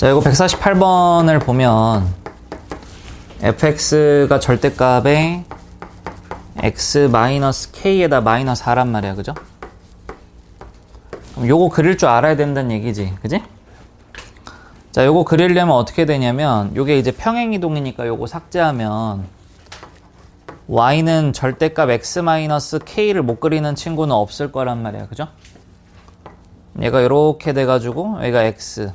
자, 이거 148번을 보면 fx가 절대값에 x-k에다 마이너스 4란 말이야, 그죠? 그럼 요거 그릴 줄 알아야 된다는 얘기지, 그지? 자, 요거 그리려면 어떻게 되냐면 요게 이제 평행이동이니까 요거 삭제하면 y는 절대값 x-k를 못 그리는 친구는 없을 거란 말이야, 그죠? 얘가 이렇게 돼가지고 얘가 x.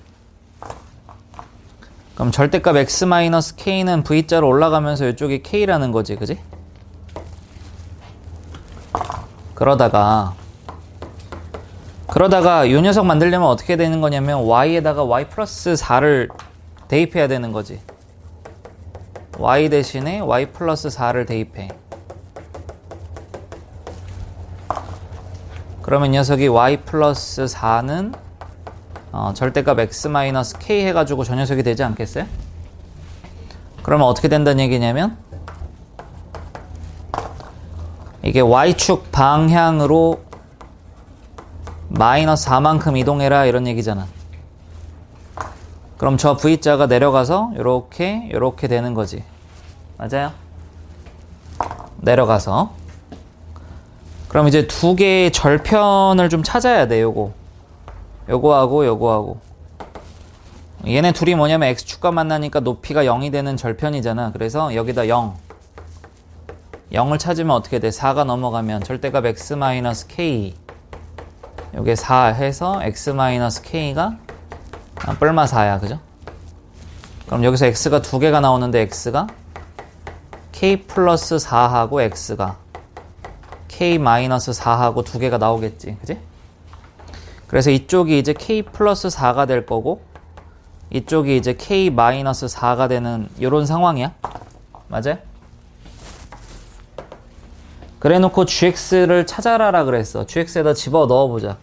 그럼 절대값 x-k는 v자로 올라가면서 이쪽이 k라는 거지, 그지? 그러다가 이 녀석 만들려면 어떻게 되는 거냐면 y에다가 y 플러스 4를 대입해야 되는 거지. y 대신에 y 플러스 4를 대입해. 그러면 이 녀석이 y 플러스 4는 절대값 x-k 해가지고 저 녀석이 되지 않겠어요? 그러면 어떻게 된다는 얘기냐면 이게 y축 방향으로 마이너스 4만큼 이동해라 이런 얘기잖아. 그럼 저 v자가 내려가서 요렇게 되는 거지. 맞아요? 내려가서. 그럼 이제 두 개의 절편을 좀 찾아야 돼. 요거하고 얘네 둘이 뭐냐면 x축과 만나니까 높이가 0이 되는 절편이잖아. 그래서 여기다 0을 찾으면 어떻게 돼? 4가 넘어가면 절대값 x-k 요게 4 해서 x-k가 뿔마 4야, 그죠? 그럼 여기서 x가 두 개가 나오는데 x가 k 플러스 4하고 x가 k 마이너스 4하고 두 개가 나오겠지, 그지? 그래서 이쪽이 이제 k 플러스 4가 될 거고 이쪽이 이제 k 마이너스 4가 되는 이런 상황이야. 맞아요? 그래 놓고 gx를 찾아라라 그랬어. gx에다 집어 넣어보자.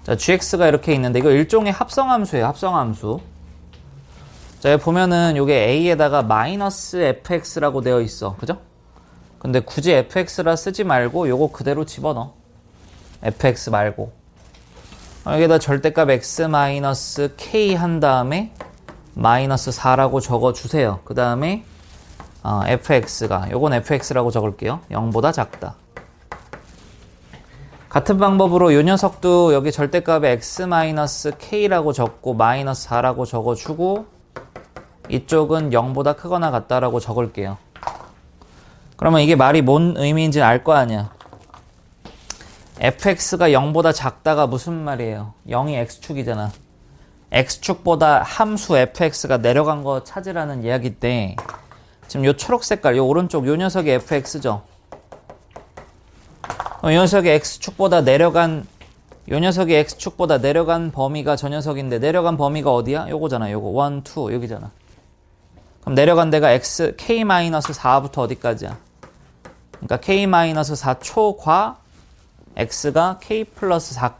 자, gx가 이렇게 있는데 이거 일종의 합성함수예요. 합성함수. 자, 여기 보면은 요게 a에다가 마이너스 fx라고 되어 있어. 그죠? 근데 굳이 fx라 쓰지 말고 요거 그대로 집어넣어. fx 말고. 여기다 절대값 x-k 한 다음에 마이너스 4라고 적어주세요. 그 다음에 fx가, 요건 fx라고 적을게요. 0보다 작다. 같은 방법으로 요 녀석도 여기 절대값에 x-k라고 적고 마이너스 4라고 적어주고 이쪽은 0보다 크거나 같다라고 적을게요. 그러면 이게 말이 뭔 의미인지 알 거 아니야. fx가 0보다 작다가 무슨 말이에요? 0이 x축이잖아. x축보다 함수 fx가 내려간 거 찾으라는 이야기인데 지금 요 초록 색깔, 요 오른쪽 요 녀석이 fx죠. 요 녀석이 x축보다 내려간, 요 녀석이 x축보다 내려간 범위가 저 녀석인데 내려간 범위가 어디야? 요거잖아. 요거 1, 2 여기잖아. 그럼 내려간 데가 k-4부터 어디까지야? 그러니까 k-4 초과 x가 k 플러스 4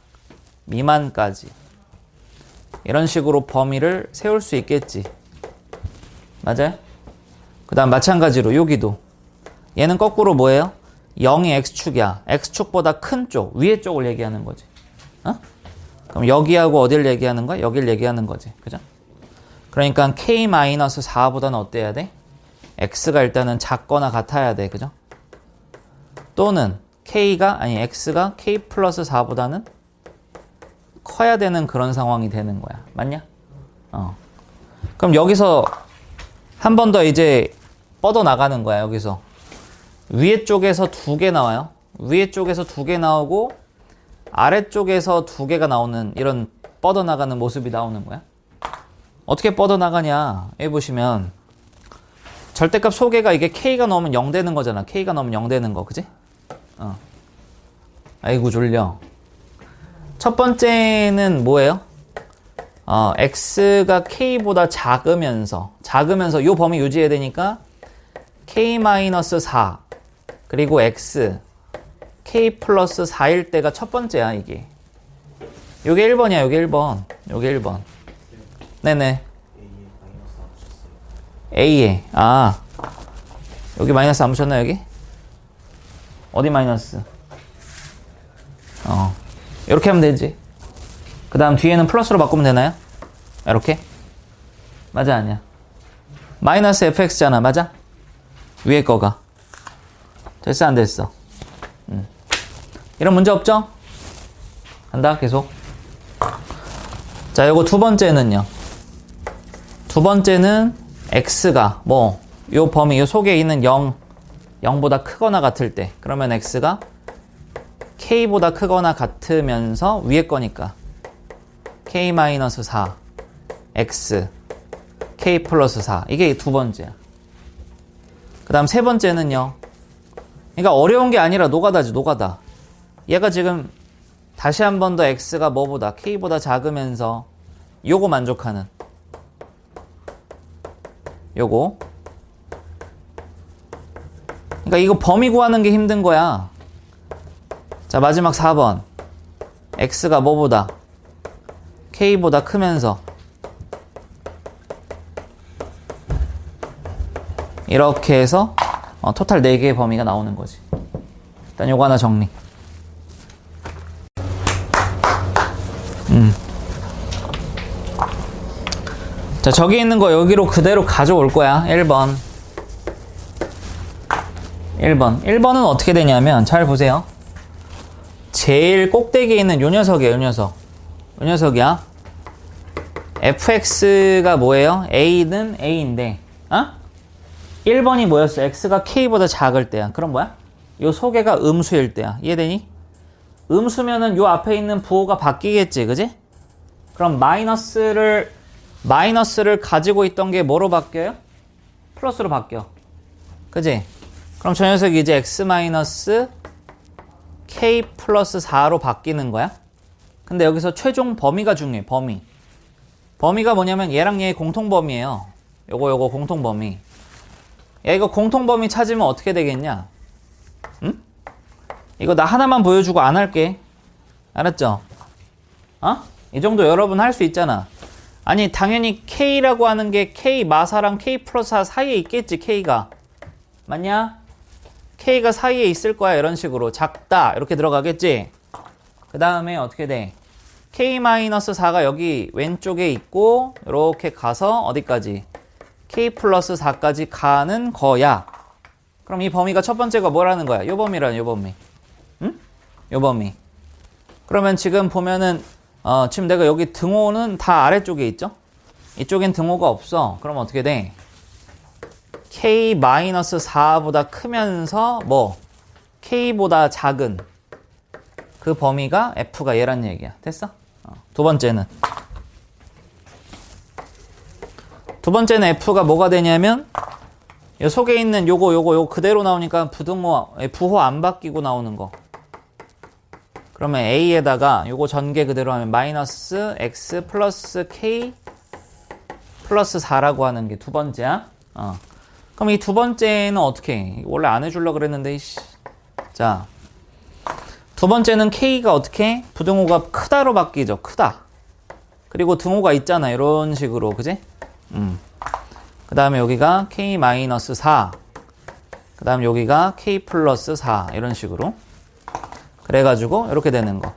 미만까지. 이런 식으로 범위를 세울 수 있겠지. 맞아요? 그 다음 마찬가지로 여기도 얘는 거꾸로 뭐예요? 0이 x축이야. x축보다 큰 쪽, 위에 쪽을 얘기하는 거지. 그럼 여기하고 어딜 얘기하는 거야? 여길 얘기하는 거지. 그죠? 그러니까 k-4보다는 어때야 돼? x가 일단은 작거나 같아야 돼. 그죠? 또는 x가 k 플러스 4보다는 커야 되는 그런 상황이 되는 거야. 맞냐? 그럼 여기서 한 번 더 이제 뻗어 나가는 거야. 여기서 위에 쪽에서 두 개 나와요. 위에 쪽에서 두 개 나오고 아래쪽에서 두 개가 나오는 이런 뻗어 나가는 모습이 나오는 거야. 어떻게 뻗어 나가냐? 여기 보시면 절대값 소개가 이게 k가 넘으면 0 되는 거잖아. k가 넘으면 0 되는 거, 그지? 아이고 졸려. 첫 번째는 뭐예요? x가 k보다 작으면서 요 범위 유지해야 되니까 k-4 그리고 x k 플러스 4일 때가 첫 번째야. 이게 요게 1번이야. 요게 1번. 네네. a에 여기 마이너스 안 붙였나? 여기? 어디 마이너스? 이렇게 하면 되지. 그 다음 뒤에는 플러스로 바꾸면 되나요? 이렇게? 맞아, 아니야? 마이너스 fx잖아, 맞아? 위에 거가. 됐어, 안 됐어? 이런 문제 없죠? 간다, 계속. 자, 요거 두 번째는요. 두 번째는 x가 요 범위, 요 속에 있는 0보다 크거나 같을 때, 그러면 x가 k보다 크거나 같으면서 위에 거니까 k-4 x k 플러스 4 이게 두 번째야. 그 다음 세 번째는요. 그러니까 어려운 게 아니라 노가다지, 노가다. 얘가 지금 다시 한 번 더 x가 뭐보다 k보다 작으면서 요거 만족하는 요거. 그러니까 이거 범위 구하는 게 힘든 거야. 자, 마지막 4번. x가 뭐보다 k보다 크면서 이렇게 해서 토탈 4개의 범위가 나오는 거지. 일단 요거 하나 정리. 자, 저기 있는 거 여기로 그대로 가져올 거야. 1번. 1번은 어떻게 되냐면, 잘 보세요. 제일 꼭대기에 있는 요 녀석이야, 요 녀석. 요 녀석이야. fx가 뭐예요? a는 a인데, 1번이 뭐였어? x가 k보다 작을 때야. 그럼 뭐야? 요 소개가 음수일 때야. 이해되니? 음수면은 요 앞에 있는 부호가 바뀌겠지, 그지? 그럼 마이너스를 가지고 있던 게 뭐로 바뀌어요? 플러스로 바뀌어. 그지? 그럼 저 녀석이 이제 x 마이너스 k 플러스 4로 바뀌는 거야. 근데 여기서 최종 범위가 중요해. 범위가 뭐냐면 얘랑 얘의 공통범위예요. 요거 공통범위. 야, 이거 공통범위 찾으면 어떻게 되겠냐? 응? 이거 나 하나만 보여주고 안 할게. 알았죠? 이 정도 여러분 할 수 있잖아. 아니, 당연히 K라고 하는 게 K 마사랑 K 플러스 4 사이에 있겠지, K가. 맞냐? K가 사이에 있을 거야, 이런 식으로. 작다, 이렇게 들어가겠지? 그 다음에 어떻게 돼? K-4가 여기 왼쪽에 있고, 이렇게 가서 어디까지? K 플러스 4까지 가는 거야. 그럼 이 범위가 첫 번째가 뭐라는 거야? 요 범위라는 요 범위. 응? 요 범위. 그러면 지금 보면은, 지금 내가 여기 등호는 다 아래쪽에 있죠? 이쪽엔 등호가 없어. 그럼 어떻게 돼? K-4보다 크면서 K보다 작은 그 범위가 F가 얘란 얘기야. 됐어? 두 번째는 F가 뭐가 되냐면 요 속에 있는 요거 그대로 나오니까 부호 안 바뀌고 나오는 거. 그러면 A에다가 요거 전개 그대로 하면 마이너스 X 플러스 K 플러스 4라고 하는 게 두 번째야. 그럼 이 두 번째는 어떻게 해? 원래 안 해주려고 그랬는데, 자. 두 번째는 K가 어떻게? 부등호가 크다로 바뀌죠. 크다. 그리고 등호가 있잖아. 이런 식으로. 그지? 그 다음에 여기가 K-4. 그 다음 여기가 K 플러스 4. 이런 식으로. 그래가지고 이렇게 되는 거.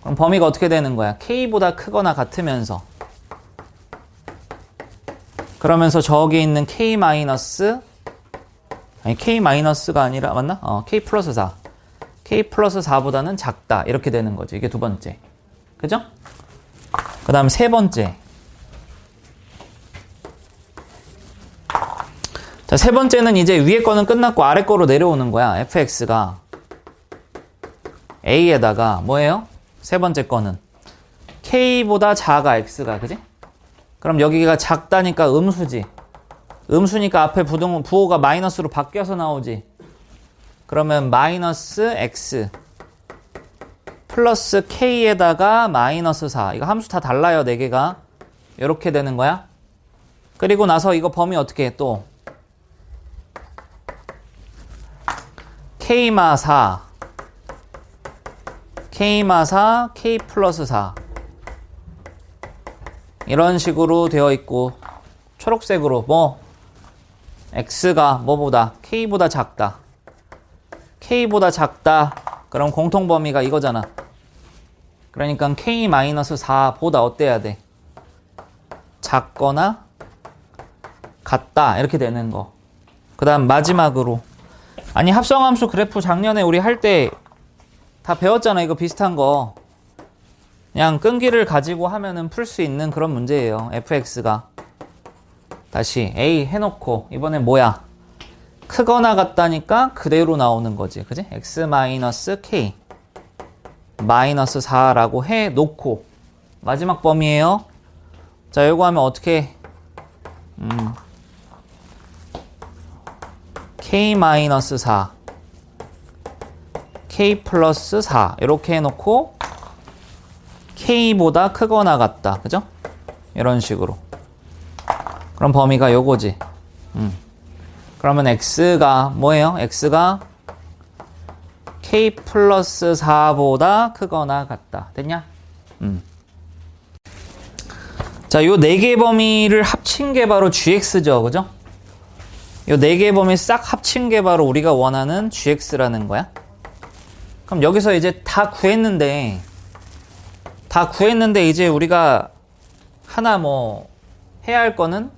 그럼 범위가 어떻게 되는 거야? K보다 크거나 같으면서. 그러면서 저기 있는 K-가 아니라, 맞나? K 플러스 4. K 플러스 4보다는 작다. 이렇게 되는 거지. 이게 두 번째. 그죠? 그 다음 세 번째. 자, 세 번째는 이제 위에 거는 끝났고 아래 거로 내려오는 거야. fx가. a에다가 뭐예요? 세 번째 거는. k보다 작아, x가. 그지? 그럼 여기가 작다니까 음수지. 음수니까 앞에 부호가 마이너스로 바뀌어서 나오지. 그러면 마이너스 x 플러스 k에다가 마이너스 4. 이거 함수 다 달라요, 4개가. 이렇게 되는 거야. 그리고 나서 이거 범위 어떻게 해, 또? K-4, K-4, K 플러스 4. 이런 식으로 되어 있고, 초록색으로 X가 뭐보다? K보다 작다. K보다 작다. 그럼 공통 범위가 이거잖아. 그러니까 K-4보다 어때야 돼? 작거나 같다 이렇게 되는 거. 그 다음 마지막으로 아니 합성함수 그래프 작년에 우리 할 때 다 배웠잖아. 이거 비슷한 거 그냥 끈기를 가지고 하면은 풀 수 있는 그런 문제예요. fx가 다시 a 해놓고 이번엔 뭐야? 크거나 같다니까 그대로 나오는 거지. 그지? x-k 마이너스 4라고 해놓고 마지막 범위에요. 자, 요거 하면 어떻게 k-4 k 플러스 4 이렇게 해놓고 k보다 크거나 같다. 그죠? 이런 식으로. 그럼 범위가 요거지. 그러면 x가 뭐예요? x가 k 플러스 4보다 크거나 같다. 됐냐? 자, 요 4개의 범위를 합친 게 바로 gx죠. 그죠? 요 4개의 범위 싹 합친 게 바로 우리가 원하는 gx라는 거야. 그럼 여기서 이제 다 구했는데 이제 우리가 하나 뭐 해야 할 거는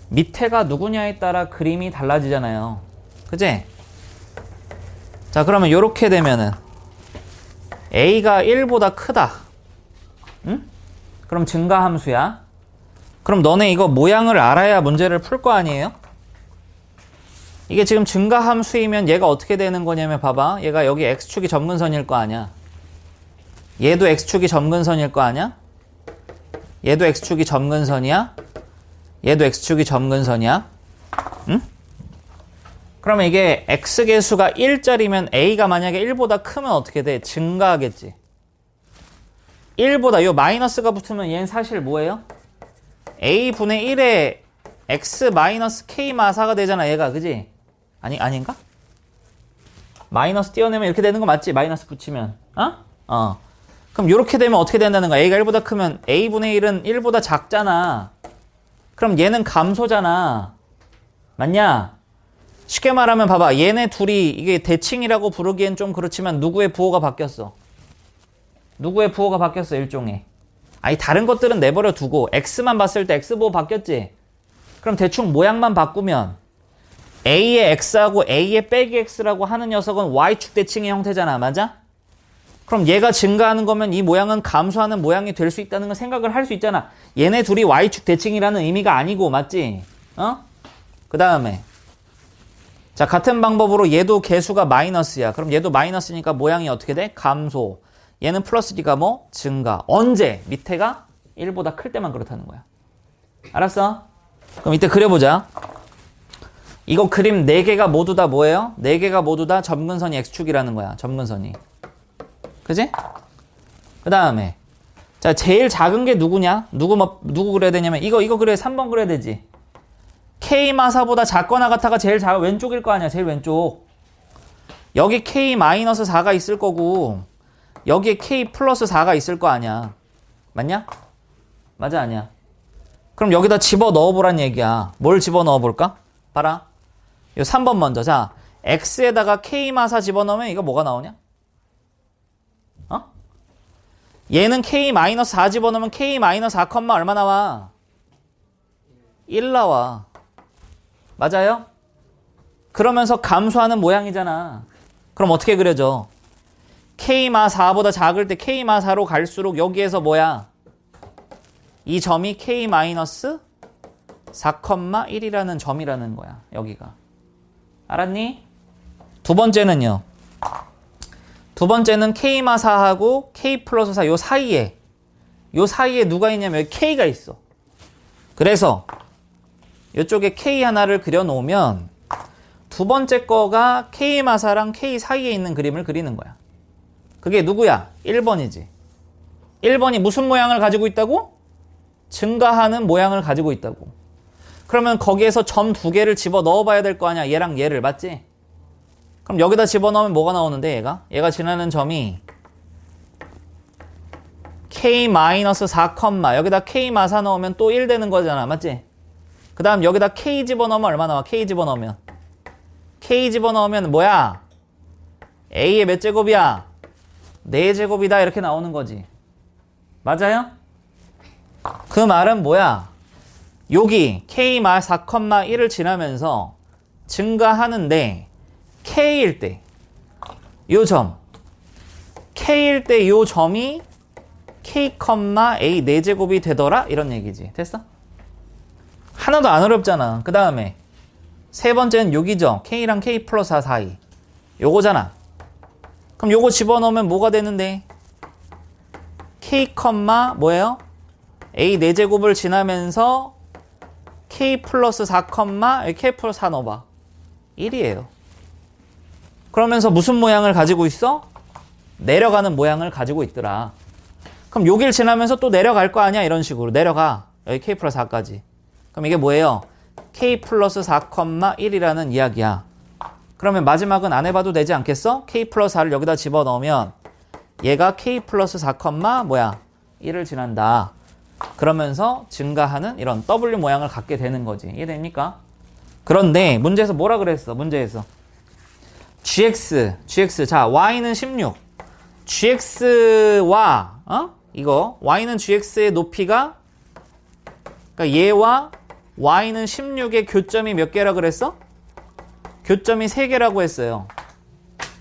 밑에가 누구냐에 따라 그림이 달라지잖아요. 그지? 자, 그러면 요렇게 되면은 a가 1보다 크다. 응? 그럼 증가함수야. 그럼 너네 이거 모양을 알아야 문제를 풀 거 아니에요? 이게 지금 증가함수이면 얘가 어떻게 되는 거냐면 봐봐. 얘가 여기 x축이 점근선일 거 아니야. 얘도 x축이 점근선일 거 아니야? 얘도 x축이 점근선이야. 얘도 x축이 점근선이야. 응? 그러면 이게 x계수가 1짜리면 a가 만약에 1보다 크면 어떻게 돼? 증가하겠지. 1보다 요 마이너스가 붙으면 얘는 사실 뭐예요? a분의 1에 x 마이너스 k 마사가 되잖아. 얘가 그지? 아닌가? 마이너스 띄어내면 이렇게 되는 거 맞지? 마이너스 붙이면 그럼 이렇게 되면 어떻게 된다는 거야? a가 1보다 크면 a분의 1은 1보다 작잖아. 그럼 얘는 감소잖아. 맞냐? 쉽게 말하면 봐봐. 얘네 둘이 이게 대칭이라고 부르기엔 좀 그렇지만 누구의 부호가 바뀌었어? 누구의 부호가 바뀌었어? 일종의. 아니 다른 것들은 내버려 두고 x만 봤을 때 x부호 바뀌었지? 그럼 대충 모양만 바꾸면 a의 x하고 a의 빼기 x라고 하는 녀석은 y축 대칭의 형태잖아. 맞아? 그럼 얘가 증가하는 거면 이 모양은 감소하는 모양이 될 수 있다는 걸 생각을 할 수 있잖아. 얘네 둘이 y축 대칭이라는 의미가 아니고. 맞지? 그 다음에 자, 같은 방법으로 얘도 개수가 마이너스야. 그럼 얘도 마이너스니까 모양이 어떻게 돼? 감소. 얘는 플러스니까 뭐? 증가. 언제? 밑에가 1보다 클 때만 그렇다는 거야. 알았어? 그럼 이때 그려보자. 이거 그림 4개가 모두 다 뭐예요? 4개가 모두 다 점근선이 x축이라는 거야. 점근선이. 그지? 그 다음에 자, 제일 작은 게 누구냐? 누구 그려야 되냐면 이거 그래. 3번 그려야 되지. K마사보다 작거나 같아가 제일 왼쪽일 거 아니야. 제일 왼쪽. 여기 K-4가 있을 거고 여기에 K 플러스 4가 있을 거 아니야. 맞냐? 맞아 아니야? 그럼 여기다 집어넣어 보란 얘기야. 뭘 집어넣어 볼까? 봐라. 요 3번 먼저. 자, X에다가 K-4 집어넣으면 이거 뭐가 나오냐? 얘는 K-4 집어넣으면 K-4, 얼마 나와? 1 나와. 맞아요? 그러면서 감소하는 모양이잖아. 그럼 어떻게 그려져? K-4보다 작을 때 K-4로 갈수록 여기에서 뭐야? 이 점이 K-4,1이라는 점이라는 거야. 여기가. 알았니? 두 번째는요. 두 번째는 K-4하고 K 플러스 4 요 사이에 누가 있냐면 여기 K가 있어. 그래서 이쪽에 K 하나를 그려놓으면 두 번째 거가 K-4랑 K 사이에 있는 그림을 그리는 거야. 그게 누구야? 1번이지. 1번이 무슨 모양을 가지고 있다고? 증가하는 모양을 가지고 있다고. 그러면 거기에서 점 2개를 집어 넣어봐야 될 거 아니야. 얘랑 얘를. 맞지? 그럼 여기다 집어넣으면 뭐가 나오는데 얘가 지나는 점이 K-4, 여기다 K-4 넣으면 또 1 되는 거잖아. 맞지? 그 다음 여기다 K 집어넣으면 얼마 나와? K 집어넣으면 뭐야? A의 몇 제곱이야? 4제곱이다 이렇게 나오는 거지. 맞아요? 그 말은 뭐야? 여기 K-4,1을 지나면서 증가하는데 K일 때 요 점 K일 때 요 점이 K, A 4제곱이 되더라? 이런 얘기지. 됐어? 하나도 안 어렵잖아. 그 다음에 세 번째는 여기죠. K랑 K 플러스 4 사이. 요거잖아. 그럼 요거 집어넣으면 뭐가 되는데? K, 뭐예요? A 4제곱을 지나면서 K 플러스 4, K 플러스 4 넣어봐. 1이에요. 그러면서 무슨 모양을 가지고 있어? 내려가는 모양을 가지고 있더라. 그럼 여길 지나면서 또 내려갈 거 아니야? 이런 식으로 내려가. 여기 K 플러스 4까지. 그럼 이게 뭐예요? K 플러스 4, 1이라는 이야기야. 그러면 마지막은 안 해봐도 되지 않겠어? K 플러스 4를 여기다 집어넣으면 얘가 K 플러스 4, 1을 지난다. 그러면서 증가하는 이런 W 모양을 갖게 되는 거지. 이해됩니까? 그런데 문제에서 뭐라 그랬어? 문제에서 GX. 자, Y는 16. GX와 이거 Y는 GX의 높이가, 그러니까 얘와 Y는 16의 교점이 몇 개라 그랬어? 교점이 3개라고 했어요.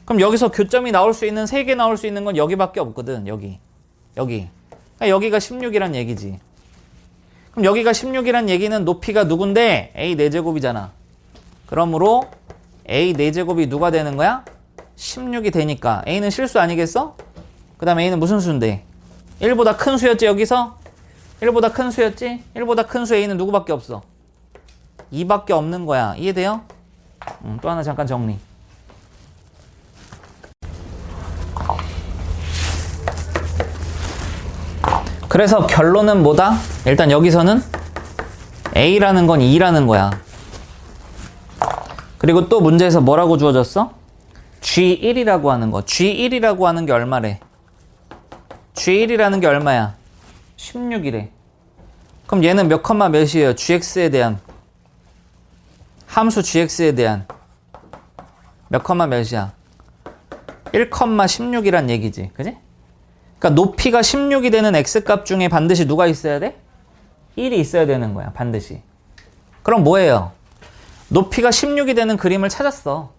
그럼 여기서 교점이 나올 수 있는 3개 나올 수 있는 건 여기밖에 없거든. 여기. 그러니까 여기가 16이란 얘기지. 그럼 여기가 16이란 얘기는 높이가 누군데? A 4제곱이잖아. 그러므로 A 4제곱이 누가 되는 거야? 16이 되니까 A는 실수 아니겠어? 그 다음에 A는 무슨 수인데? 1보다 큰 수였지 여기서? 1보다 큰 수였지? 1보다 큰 수 A는 누구밖에 없어? 2밖에 없는 거야. 이해돼요? 또 하나 잠깐 정리. 그래서 결론은 뭐다? 일단 여기서는 A라는 건 2라는 거야. 그리고 또 문제에서 뭐라고 주어졌어? G1이라고 하는 거. G1이라고 하는 게 얼마래? G1이라는 게 얼마야? 16이래. 그럼 얘는 몇 컴마 몇이에요? GX에 대한 함수 GX에 대한 몇 컴마 몇이야? 1,16이란 얘기지. 그지? 그러니까 높이가 16이 되는 X값 중에 반드시 누가 있어야 돼? 1이 있어야 되는 거야. 반드시. 그럼 뭐예요? 높이가 16이 되는 그림을 찾았어.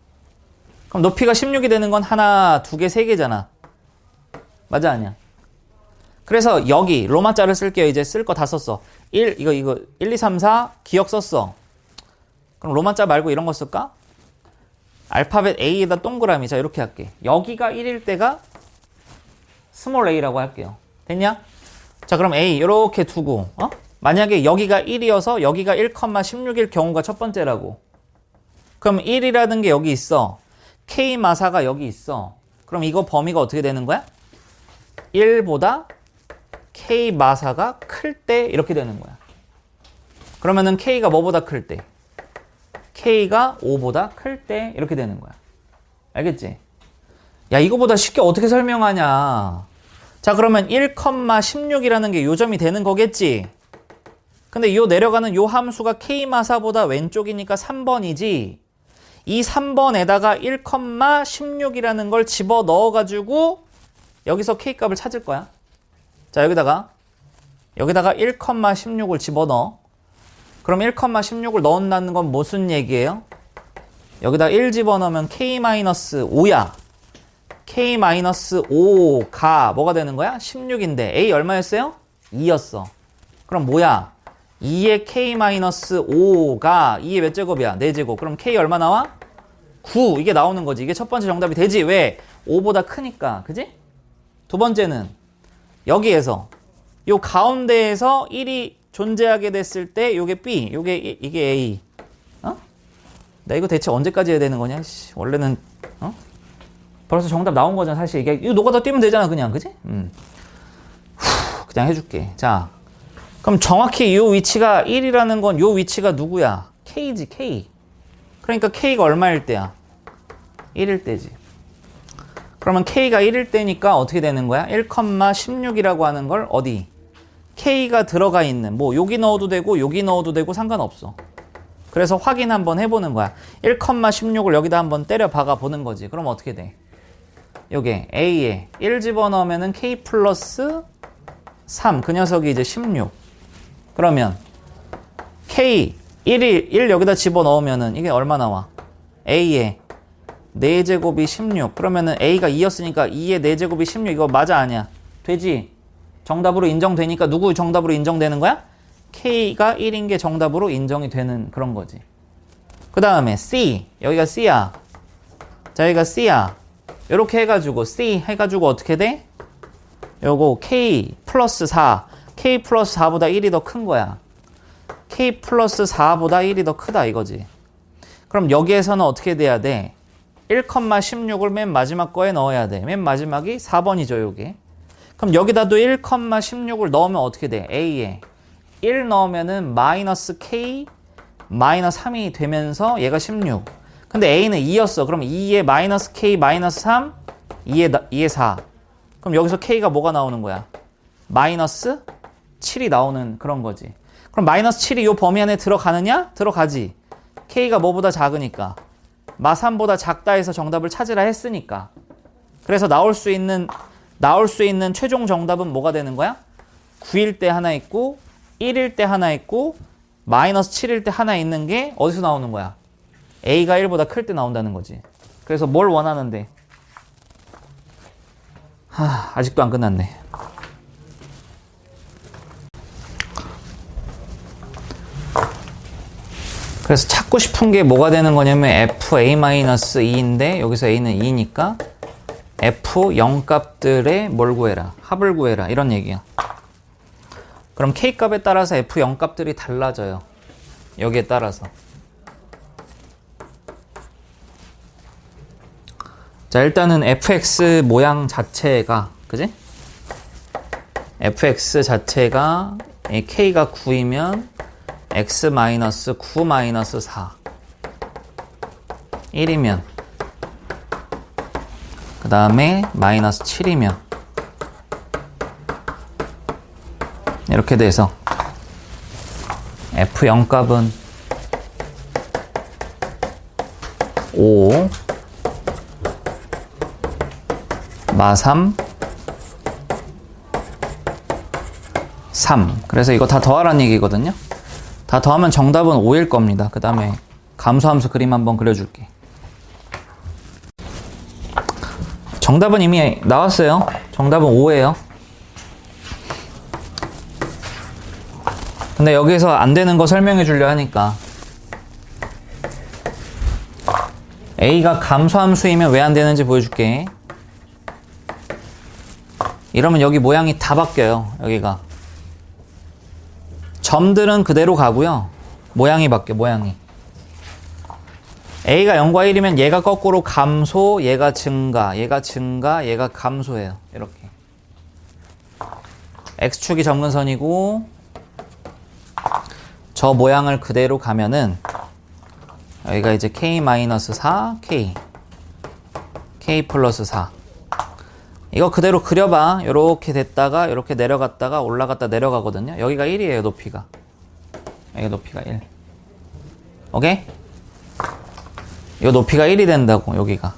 그럼 높이가 16이 되는 건 하나, 두 개, 세 개잖아. 맞아, 아니야? 그래서 여기 로마자를 쓸게요. 이제 쓸 거 다 썼어. 1, 이거 1, 2, 3, 4 기억 썼어. 그럼 로마자 말고 이런 거 쓸까? 알파벳 A에다 동그라미. 자, 이렇게 할게. 여기가 1일 때가 스몰 a라고 할게요. 됐냐? 자, 그럼 A 이렇게 두고 만약에 여기가 1이어서 여기가 1,16일 경우가 첫 번째라고. 그럼 1이라는 게 여기 있어. K 마사가 여기 있어. 그럼 이거 범위가 어떻게 되는 거야? 1보다 K 마사가 클 때 이렇게 되는 거야. 그러면은 K가 뭐보다 클 때? K가 5보다 클 때 이렇게 되는 거야. 알겠지? 야, 이거보다 쉽게 어떻게 설명하냐. 자, 그러면 1,16이라는 게 요점이 되는 거겠지? 근데 요 내려가는 요 함수가 K마사보다 왼쪽이니까 3번이지. 이 3번에다가 1,16이라는 걸 집어 넣어가지고 여기서 K값을 찾을 거야. 자, 여기다가 1,16을 집어 넣어. 그럼 1,16을 넣는다는 건 무슨 얘기예요? 여기다 1 집어넣으면 K-5야. K-5가 뭐가 되는 거야? 16인데 A 얼마였어요? 2였어. 그럼 뭐야? 2의 K-5가 2의 몇 제곱이야? 4제곱. 그럼 K 얼마 나와? 9. 이게 나오는 거지. 이게 첫 번째 정답이 되지. 왜? 5보다 크니까. 그지? 두 번째는 여기에서 요 가운데에서 1이 존재하게 됐을 때 요게 B, 이게 A. 나 이거 대체 언제까지 해야 되는 거냐? 원래는 벌써 정답 나온 거잖아. 사실 이거 노가다 뛰면 되잖아. 그냥. 그지? 그냥 해줄게. 자, 그럼 정확히 이 위치가 1이라는 건 이 위치가 누구야? K지, K. 그러니까 K가 얼마일 때야? 1일 때지. 그러면 K가 1일 때니까 어떻게 되는 거야? 1,16이라고 하는 걸 어디? K가 들어가 있는, 뭐 여기 넣어도 되고 여기 넣어도 되고 상관없어. 그래서 확인 한번 해보는 거야. 1,16을 여기다 한번 때려 박아 보는 거지. 그럼 어떻게 돼? 요게 A에 1 집어넣으면은 K 플러스 3. 그 녀석이 이제 16. 그러면 K 1 여기다 집어넣으면은 이게 얼마 나와? A의 4제곱이 16. 그러면은 A가 2였으니까 2의 4제곱이 16. 이거 맞아 아니야? 되지? 정답으로 인정되니까 누구 정답으로 인정되는 거야? K가 1인 게 정답으로 인정이 되는 그런 거지. 그 다음에 C. 여기가 C야. 자, 여기가 C야. 이렇게 해가지고 C 해가지고 어떻게 돼? 요거 K 플러스 4. K 플러스 4보다 1이 더 큰 거야. K 플러스 4보다 1이 더 크다 이거지. 그럼 여기에서는 어떻게 돼야 돼? 1,16을 맨 마지막 거에 넣어야 돼. 맨 마지막이 4번이죠, 요게. 그럼 여기다도 1,16을 넣으면 어떻게 돼? A에 1 넣으면은 마이너스 K 마이너스 3이 되면서 얘가 16. 근데 A는 2였어. 그럼 2에 마이너스 K 마이너스 3, 2에 4. 그럼 여기서 K가 뭐가 나오는 거야? 마이너스 7이 나오는 그런 거지. 그럼 마이너스 7이 요 범위 안에 들어가느냐? 들어가지. K가 뭐보다 작으니까. 마3보다 작다 해서 정답을 찾으라 했으니까. 그래서 나올 수 있는 최종 정답은 뭐가 되는 거야? 9일 때 하나 있고 1일 때 하나 있고 마이너스 7일 때 하나 있는 게 어디서 나오는 거야? A가 1보다 클 때 나온다는 거지. 그래서 뭘 원하는데? 아직도 안 끝났네. 그래서 찾고 싶은 게 뭐가 되는 거냐면 FA-2인데 여기서 A는 2니까 F 0값들의 뭘 구해라? 합을 구해라. 이런 얘기야. 그럼 K값에 따라서 F 0값들이 달라져요. 여기에 따라서. 자, 일단은 fx 모양 자체가, 그지? fx 자체가 k가 9이면 x-9-4 1이면 그 다음에 마이너스 7이면 이렇게 돼서 f0 값은 5 마3 3. 그래서 이거 다 더하라는 얘기거든요. 다 더하면 정답은 5일 겁니다. 그 다음에 감소함수 그림 한번 그려줄게. 정답은 이미 나왔어요. 정답은 5예요. 근데 여기서 안 되는 거 설명해 주려 하니까 A가 감소함수이면 왜 안 되는지 보여줄게. 이러면 여기 모양이 다 바뀌어요. 여기가 점들은 그대로 가고요. 모양이 바뀌어. 모양이 A가 0과 1이면 얘가 거꾸로 감소, 얘가 증가, 얘가 증가, 얘가 감소해요. 이렇게 X축이 점근선이고 저 모양을 그대로 가면은 여기가 이제 K-4, K 플러스 4. 이거 그대로 그려봐. 이렇게 됐다가 이렇게 내려갔다가 올라갔다 내려가거든요. 여기가 1이에요. 높이가. 여기 높이가 1. 오케이? 이 높이가 1이 된다고. 여기가.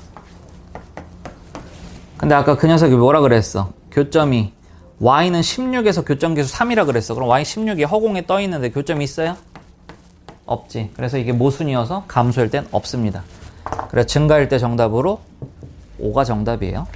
근데 아까 그 녀석이 뭐라 그랬어? 교점이 y는 16에서 교점계수 3이라 그랬어. 그럼 y 16이 허공에 떠 있는데 교점이 있어요? 없지. 그래서 이게 모순이어서 감소일 땐 없습니다. 그래서 증가일 때 정답으로 5가 정답이에요.